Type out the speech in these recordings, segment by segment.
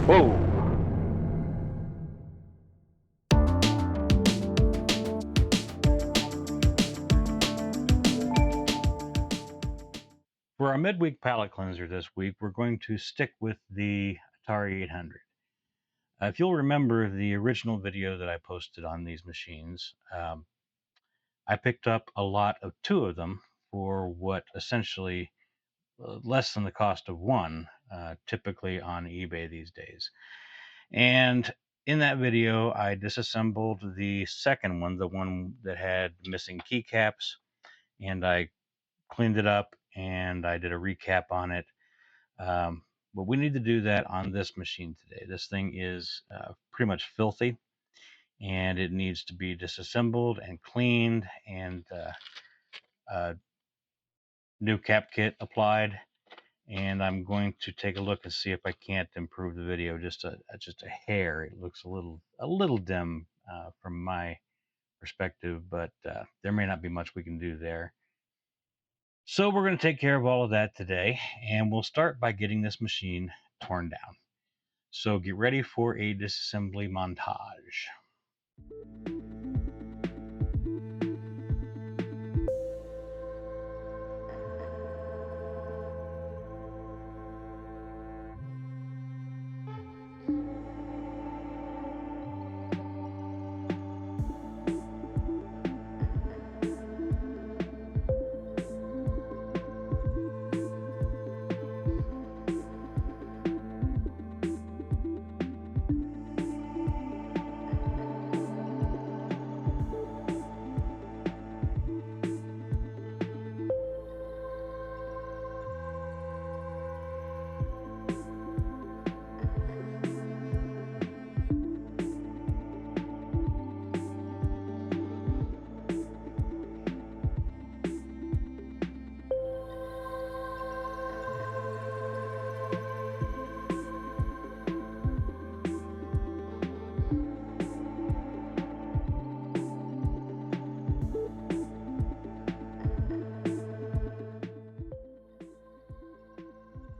Whoa! For our midweek palette cleanser this week, we're going to stick with the Atari 800. If you'll remember the original video that I posted on these machines, I picked up a lot of two of them for what essentially less than the cost of one, typically on eBay these days. And in that video, I disassembled the second one, the one that had missing keycaps, and I cleaned it up and I did a recap on it. But we need to do that on this machine today. This thing is pretty much filthy, and it needs to be disassembled and cleaned, and new cap kit applied. And I'm going to take a look and see if I can't improve the video just a hair. It looks a little dim from my perspective, but there may not be much we can do there. So we're going to take care of all of that today, and we'll start by getting this machine torn down. So get ready for a disassembly montage.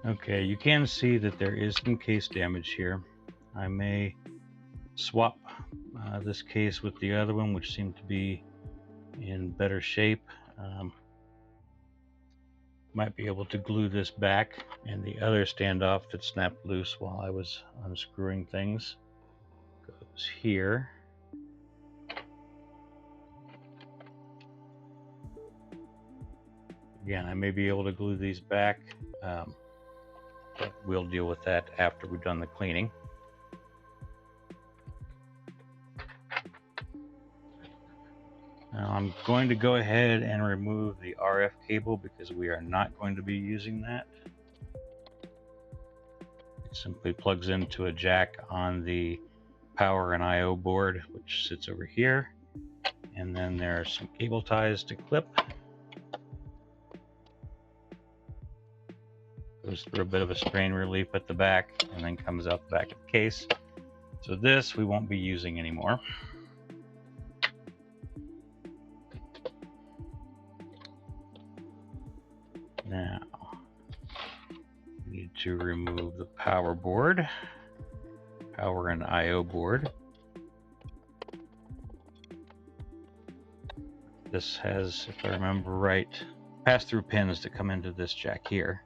Okay, you can see that there is some case damage here. I may swap this case with the other one, which seemed to be in better shape. Might be able to glue this back, and the other standoff that snapped loose while I was unscrewing things goes here. Again, I may be able to glue these back, but we'll deal with that after we've done the cleaning. Now I'm going to go ahead and remove the RF cable because we are not going to be using that. It simply plugs into a jack on the power and I/O board, which sits over here. And then there are some cable ties to clip. Goes through a bit of a strain relief at the back and then comes out the back of the case. So this we won't be using anymore. Now, we need to remove the power board, power and I/O board. This has, if I remember right, pass-through pins that come into this jack here.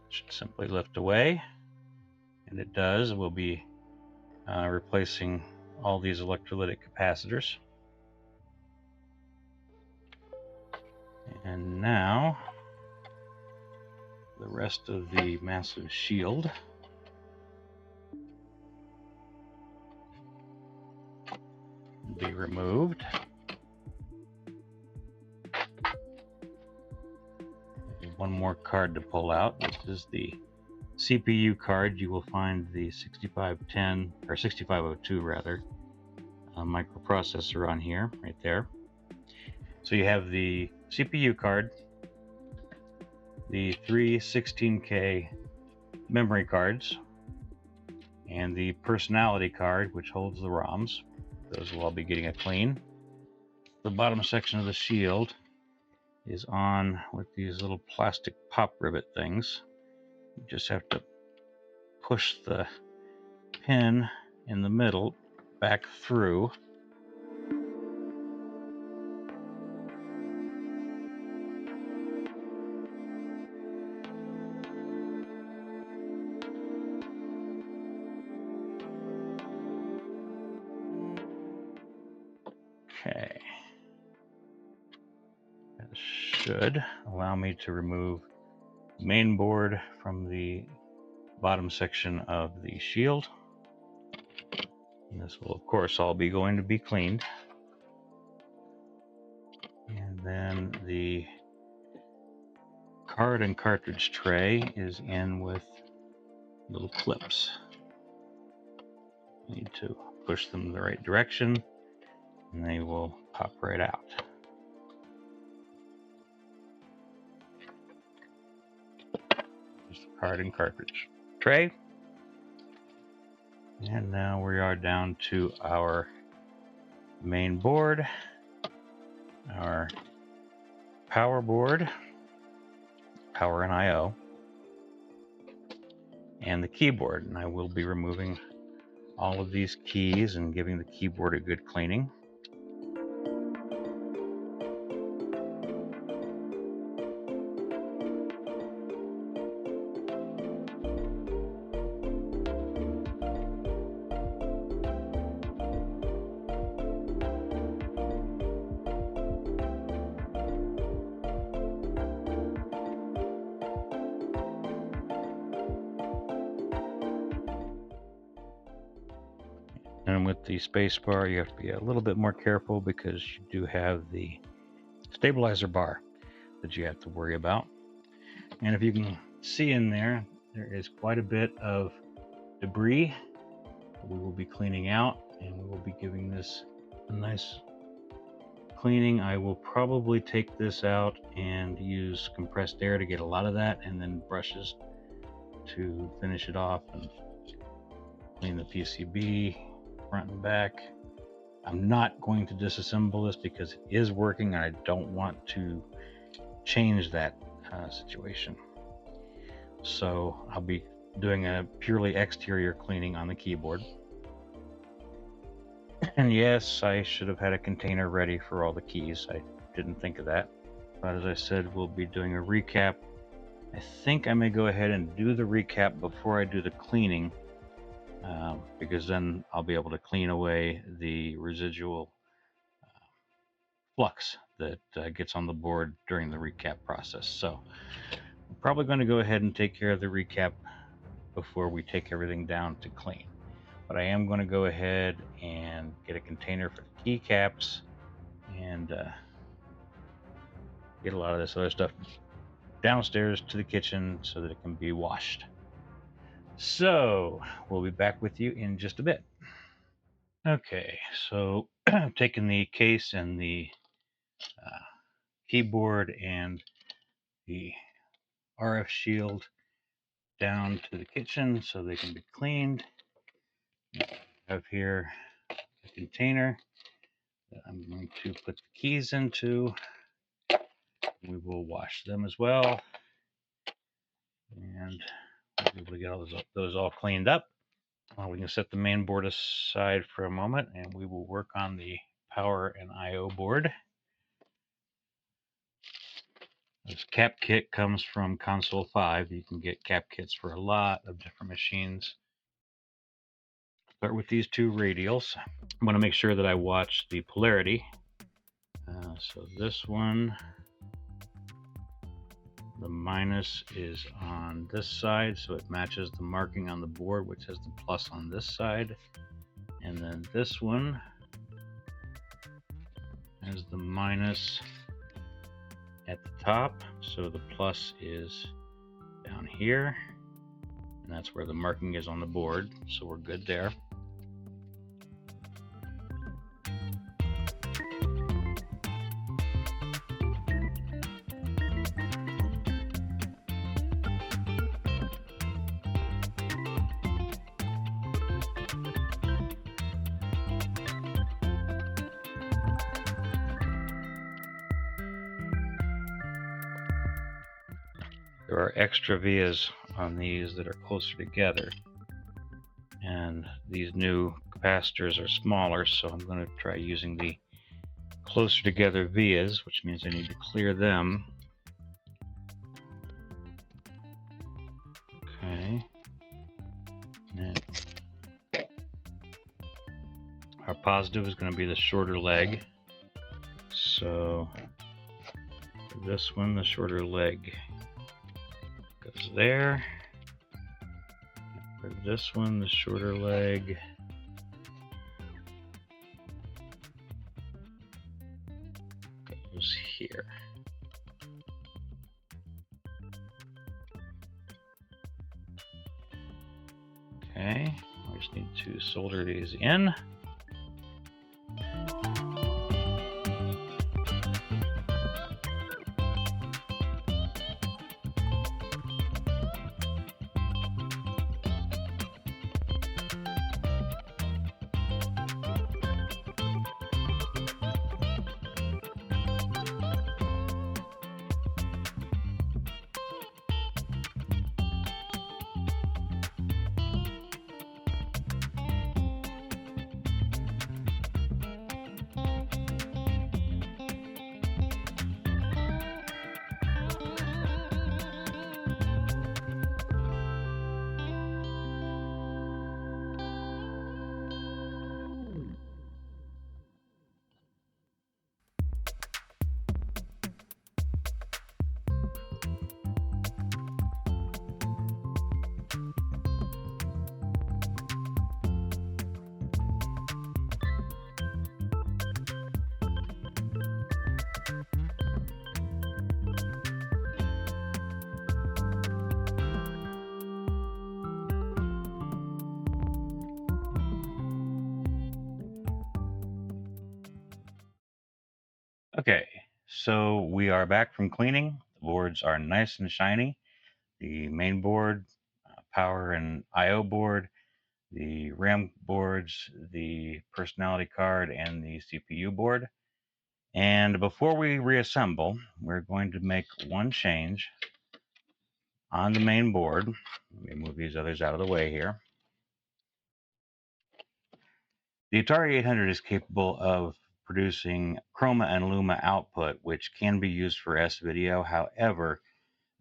Should simply lift away, and it does. We'll be replacing all these electrolytic capacitors. And now the rest of the massive shield. Be removed. There's one more card to pull out. This is the CPU card. You will find the 6510 or 6502 rather microprocessor on here, right there. So you have the CPU card, the three 16K memory cards, and the personality card, which holds the ROMs. Those will all be getting a clean. The bottom section of the shield is on with these little plastic pop rivet things. You just have to push the pin in the middle back through. Okay. That should allow me to remove the main board from the bottom section of the shield. And this will, of course, all be going to be cleaned. And then the card and cartridge tray is in with little clips. You need to push them the right direction and they will pop right out. Just the card and cartridge tray. And now we are down to our main board, our power board, power and I/O, and the keyboard. And I will be removing all of these keys and giving the keyboard a good cleaning. And with the space bar, you have to be a little bit more careful because you do have the stabilizer bar that you have to worry about. And if you can see in there, there is quite a bit of debris that we will be cleaning out, and we will be giving this a nice cleaning. I will probably take this out and use compressed air to get a lot of that, and then brushes to finish it off and clean the PCB front and back. I'm not going to disassemble this because it is working and I don't want to change that situation. So I'll be doing a purely exterior cleaning on the keyboard. And yes, I should have had a container ready for all the keys. I didn't think of that. But as I said, we'll be doing a recap. I think I may go ahead and do the recap before I do the cleaning, because then I'll be able to clean away the residual flux that gets on the board during the recap process. So I'm probably going to go ahead and take care of the recap before we take everything down to clean. But I am going to go ahead and get a container for the keycaps and get a lot of this other stuff downstairs to the kitchen so that it can be washed. So we'll be back with you in just a bit. Okay, so I've taken the case and the keyboard and the RF shield down to the kitchen so they can be cleaned. I have here a container that I'm going to put the keys into. We will wash them as well, and we'll be able to get all those all cleaned up. We can set the main board aside for a moment and we will work on the power and I/O board. This cap kit comes from Console 5. You can get cap kits for a lot of different machines. Start with these two radials. I'm going to make sure that I watch the polarity. So this one, the minus is on this side, so it matches the marking on the board, which has the plus on this side. And then this one has the minus at the top, so the plus is down here, and that's where the marking is on the board, so we're good there. There are extra vias on these that are closer together, and these new capacitors are smaller, so I'm going to try using the closer together vias, which means I need to clear them. Okay. And our positive is going to be the shorter leg. So for this one, the shorter leg goes there. For this one, the shorter leg goes here. Okay, we just need to solder these in. Okay, so we are back from cleaning. The boards are nice and shiny. The main board, power and I/O board, the RAM boards, the personality card, and the CPU board. And before we reassemble, we're going to make one change on the main board. Let me move these others out of the way here. The Atari 800 is capable of producing chroma and luma output, which can be used for S-video. However,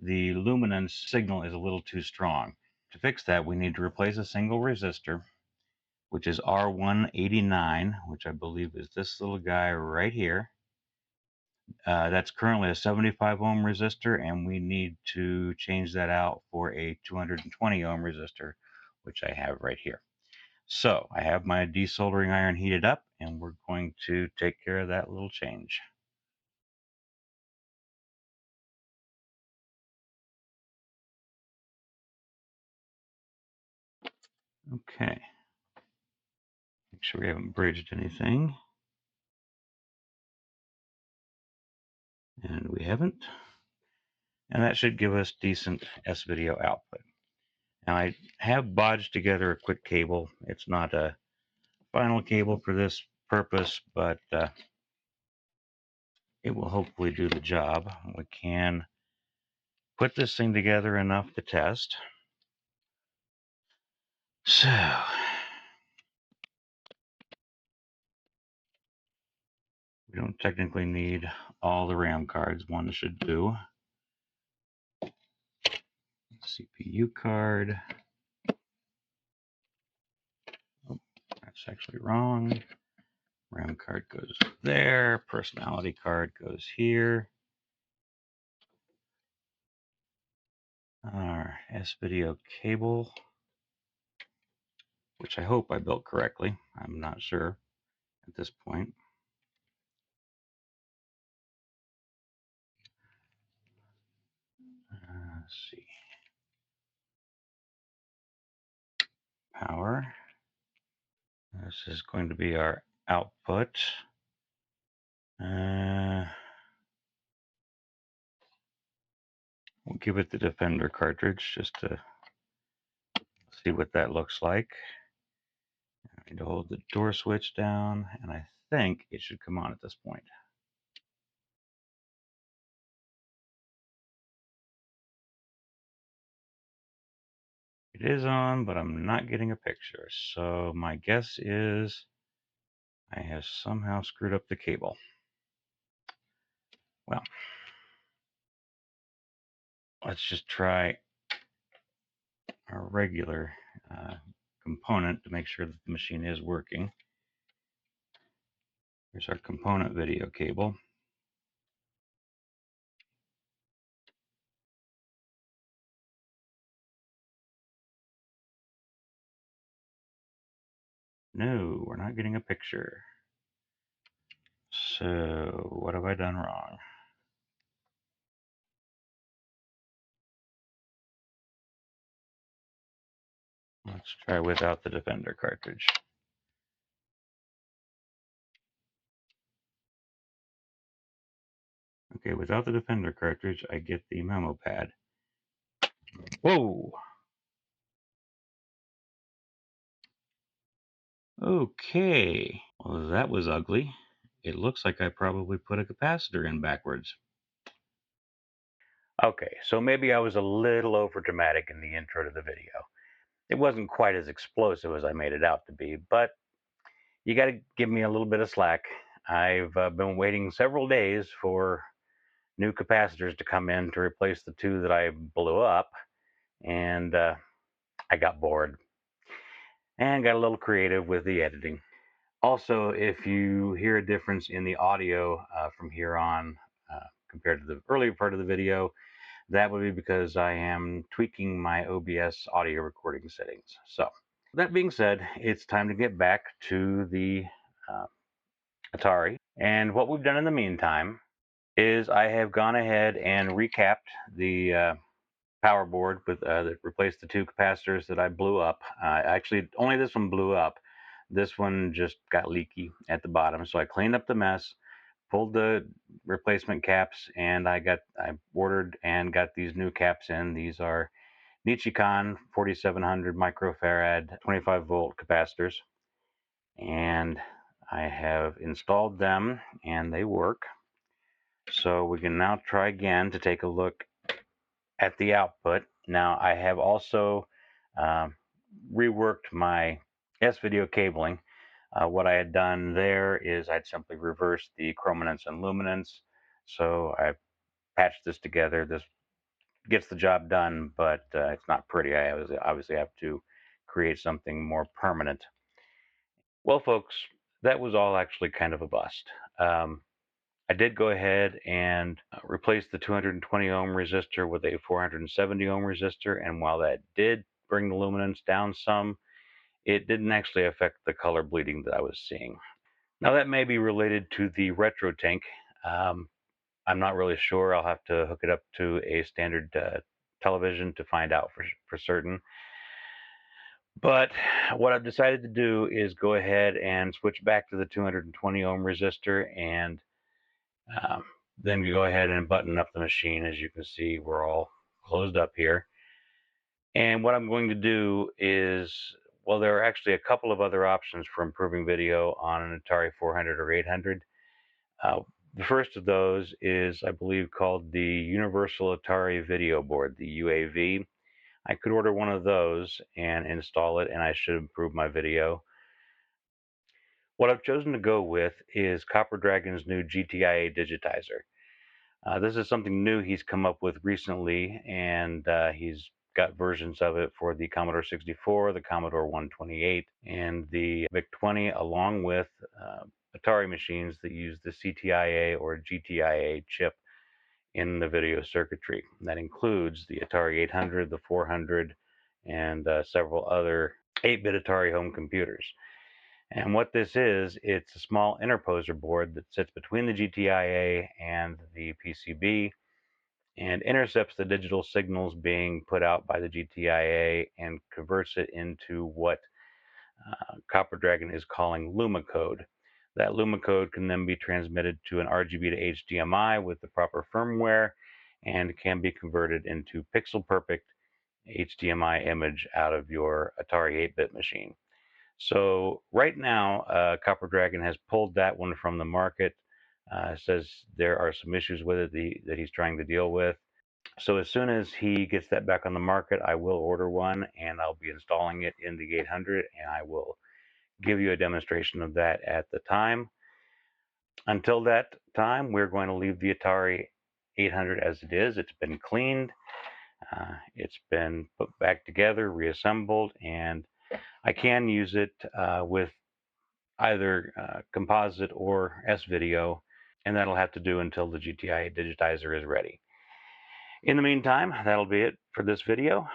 the luminance signal is a little too strong. To fix that, we need to replace a single resistor, which is R189, which I believe is this little guy right here. That's currently a 75 ohm resistor, and we need to change that out for a 220 ohm resistor, which I have right here. So I have my desoldering iron heated up, and we're going to take care of that little change. Okay. Make sure we haven't bridged anything. And we haven't. And that should give us decent S-video output. Now I have bodged together a quick cable. It's not a final cable for this purpose, but it will hopefully do the job. We can put this thing together enough to test. So we don't technically need all the RAM cards. One should do. CPU card. Oh, that's actually wrong. RAM card goes there. Personality card goes here. Our S-video cable, which I hope I built correctly. I'm not sure at this point. Let's see. Power. This is going to be our output. We'll give it the Defender cartridge just to see what that looks like. I need to hold the door switch down, and I think it should come on at this point. It is on, but I'm not getting a picture. So my guess is I have somehow screwed up the cable. Well, let's just try our regular component to make sure that the machine is working. Here's our component video cable. No, we're not getting a picture. So what have I done wrong? Let's try without the Defender cartridge. Okay, without the Defender cartridge, I get the memo pad. Whoa! Okay. Well, that was ugly. It looks like I probably put a capacitor in backwards. Okay, so maybe I was a little over dramatic in the intro to the video. It wasn't quite as explosive as I made it out to be, but you got to give me a little bit of slack. I've been waiting several days for new capacitors to come in to replace the two that I blew up, and I got bored and got a little creative with the editing. Also, if you hear a difference in the audio from here on compared to the earlier part of the video, that would be because I am tweaking my OBS audio recording settings. So, that being said, it's time to get back to the uh, Atari. And what we've done in the meantime is I have gone ahead and recapped the power board with that replaced the two capacitors that I blew up. Actually, only this one blew up. This one just got leaky at the bottom, so I cleaned up the mess, pulled the replacement caps, and I ordered and got these new caps in. These are Nichicon 4700 microfarad 25 volt capacitors, and I have installed them and they work. So we can now try again to take a look at the output. Now I have also um, reworked my S-video cabling. What I had done there is I'd simply reversed the chrominance and luminance. So I patched this together. This gets the job done, but it's not pretty. I obviously have to create something more permanent. Well, folks, that was all actually kind of a bust. I did go ahead and replace the 220 ohm resistor with a 470 ohm resistor, and while that did bring the luminance down some, it didn't actually affect the color bleeding that I was seeing. Now, that may be related to the retro tank. Um, I'm not really sure. I'll have to hook it up to a standard television to find out for certain. But what I've decided to do is go ahead and switch back to the 220 ohm resistor and um, then go ahead and button up the machine. As you can see, we're all closed up here. And what I'm going to do is, well, there are actually a couple of other options for improving video on an Atari 400 or 800. Uh, the first of those is, I believe, called the Universal Atari Video Board, the UAV. I could order one of those and install it, and I should improve my video. What I've chosen to go with is Copper Dragon's new GTIAdigitizer. This is something new he's come up with recently, and he's got versions of it for the Commodore 64, the Commodore 128, and the VIC-20, along with Atari machines that use the CTIA or GTIA chip in the video circuitry. That includes the Atari 800, the 400, and several other 8-bit Atari home computers. And what this is, it's a small interposer board that sits between the GTIA and the PCB and intercepts the digital signals being put out by the GTIA and converts it into what Copper Dragon is calling Luma code. That Luma code can then be transmitted to an RGB to HDMI with the proper firmware and can be converted into pixel perfect HDMI image out of your Atari 8-bit machine. So right now, Copper Dragon has pulled that one from the market. Says there are some issues with it that he's trying to deal with. So as soon as he gets that back on the market, I will order one and I'll be installing it in the 800, and I will give you a demonstration of that at the time. Until that time, we're going to leave the Atari 800 as it is. It's been cleaned, it's been put back together, reassembled, and I can use it with either composite or S-video, and that'll have to do until the GTIAdigitizer is ready. In the meantime, that'll be it for this video.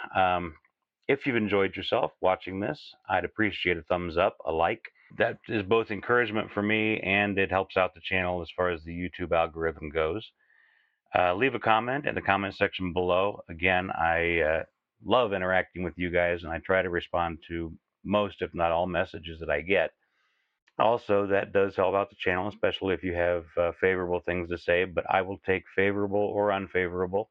If you've enjoyed yourself watching this, I'd appreciate a thumbs up, a like. That is both encouragement for me and it helps out the channel as far as the YouTube algorithm goes. Leave a comment in the comment section below. Again, I love interacting with you guys and I try to respond to most, if not all, messages that I get. Also, that does help out the channel, especially if you have favorable things to say, but I will take favorable or unfavorable.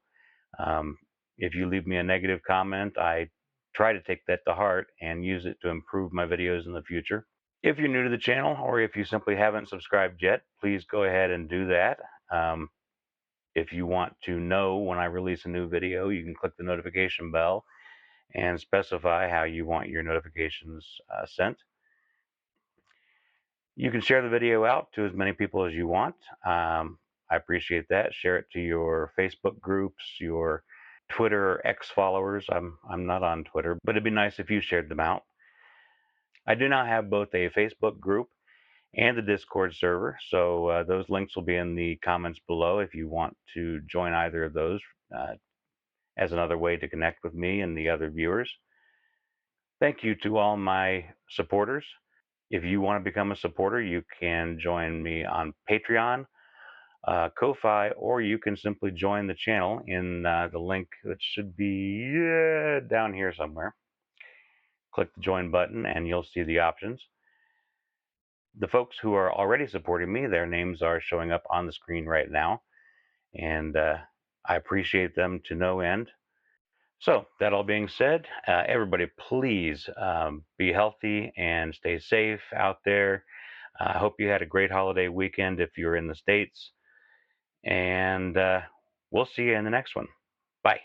Um, if you leave me a negative comment, I try to take that to heart and use it to improve my videos in the future. If you're new to the channel or if you simply haven't subscribed yet, please go ahead and do that. Um, if you want to know when I release a new video, you can click the notification bell and specify how you want your notifications sent. You can share the video out to as many people as you want. I appreciate that. Share it to your Facebook groups, your Twitter or X followers. I'm not on Twitter, but it'd be nice if you shared them out. I do now have both a Facebook group and the Discord server, so those links will be in the comments below if you want to join either of those as another way to connect with me and the other viewers. Thank you to all my supporters. If you want to become a supporter, you can join me on Patreon, Ko-Fi, or you can simply join the channel in the link that should be down here somewhere. Click the join button and you'll see the options. The folks who are already supporting me, their names are showing up on the screen right now, and I appreciate them to no end. So that all being said, everybody please be healthy and stay safe out there. I hope you had a great holiday weekend if you're in the States, and we'll see you in the next one. Bye.